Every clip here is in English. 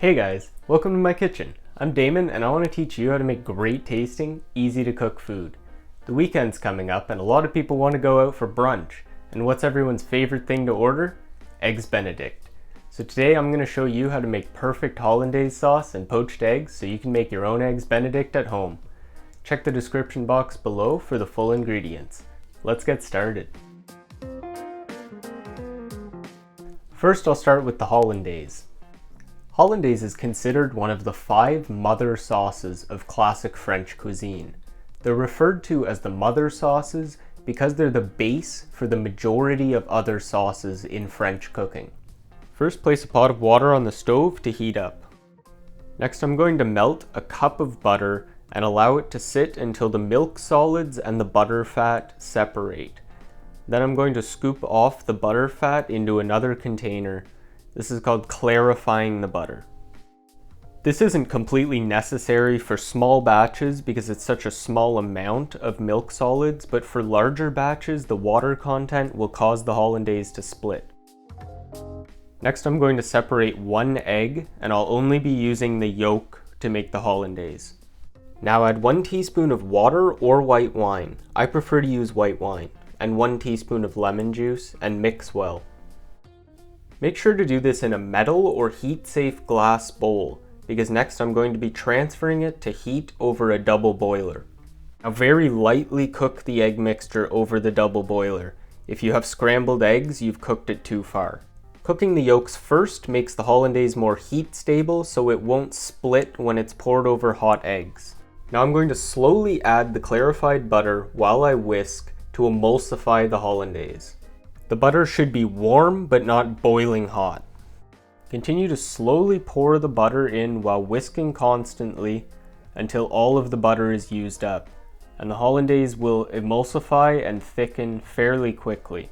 Hey guys, welcome to my kitchen. I'm Damon and I want to teach you how to make great tasting, easy to cook food. The weekend's coming up and a lot of people want to go out for brunch. And what's everyone's favorite thing to order? Eggs Benedict. So today I'm going to show you how to make perfect Hollandaise sauce and poached eggs so you can make your own Eggs Benedict at home. Check the description box below for the full ingredients. Let's get started. First I'll start with the Hollandaise. Hollandaise is considered one of the 5 mother sauces of classic French cuisine. They're referred to as the mother sauces because they're the base for the majority of other sauces in French cooking. First, place a pot of water on the stove to heat up. Next, I'm going to melt a cup of butter and allow it to sit until the milk solids and the butter fat separate. Then I'm going to scoop off the butter fat into another container. This is called clarifying the butter. This isn't completely necessary for small batches because it's such a small amount of milk solids, but for larger batches, the water content will cause the Hollandaise to split. Next, I'm going to separate 1 egg, and I'll only be using the yolk to make the Hollandaise. Now add 1 teaspoon of water or white wine. I prefer to use white wine, and 1 teaspoon of lemon juice, and mix well. Make sure to do this in a metal or heat-safe glass bowl, because next I'm going to be transferring it to heat over a double boiler. Now very lightly cook the egg mixture over the double boiler. If you have scrambled eggs, you've cooked it too far. Cooking the yolks first makes the Hollandaise more heat stable so it won't split when it's poured over hot eggs. Now I'm going to slowly add the clarified butter while I whisk to emulsify the Hollandaise. The butter should be warm but not boiling hot. Continue to slowly pour the butter in while whisking constantly until all of the butter is used up, and the Hollandaise will emulsify and thicken fairly quickly.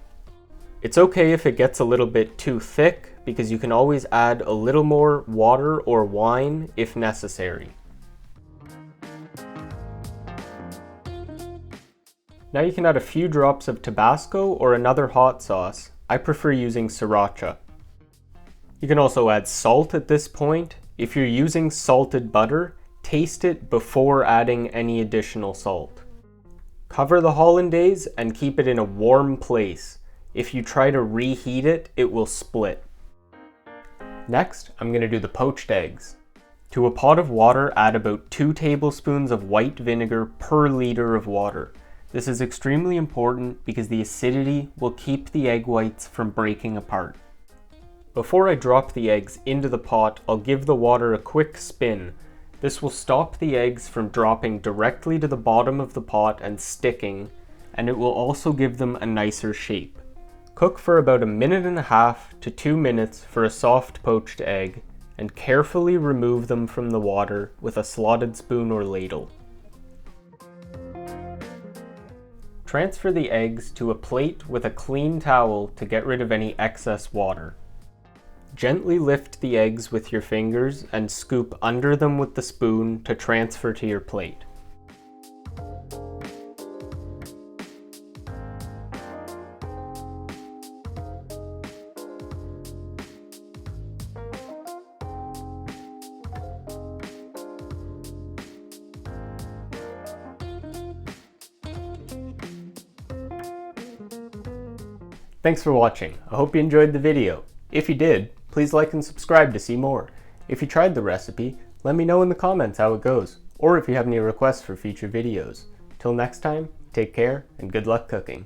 It's okay if it gets a little bit too thick because you can always add a little more water or wine if necessary. Now you can add a few drops of Tabasco or another hot sauce. I prefer using sriracha. You can also add salt at this point. If you're using salted butter, taste it before adding any additional salt. Cover the Hollandaise and keep it in a warm place. If you try to reheat it, it will split. Next, I'm going to do the poached eggs. To a pot of water, add about 2 tablespoons of white vinegar per liter of water. This is extremely important because the acidity will keep the egg whites from breaking apart. Before I drop the eggs into the pot, I'll give the water a quick spin. This will stop the eggs from dropping directly to the bottom of the pot and sticking, and it will also give them a nicer shape. Cook for about 1.5 to 2 minutes for a soft poached egg, and carefully remove them from the water with a slotted spoon or ladle. Transfer the eggs to a plate with a clean towel to get rid of any excess water. Gently lift the eggs with your fingers and scoop under them with the spoon to transfer to your plate. Thanks for watching. I hope you enjoyed the video. If you did, please like and subscribe to see more. If you tried the recipe, let me know in the comments how it goes, or if you have any requests for future videos. Till next time, take care and good luck cooking.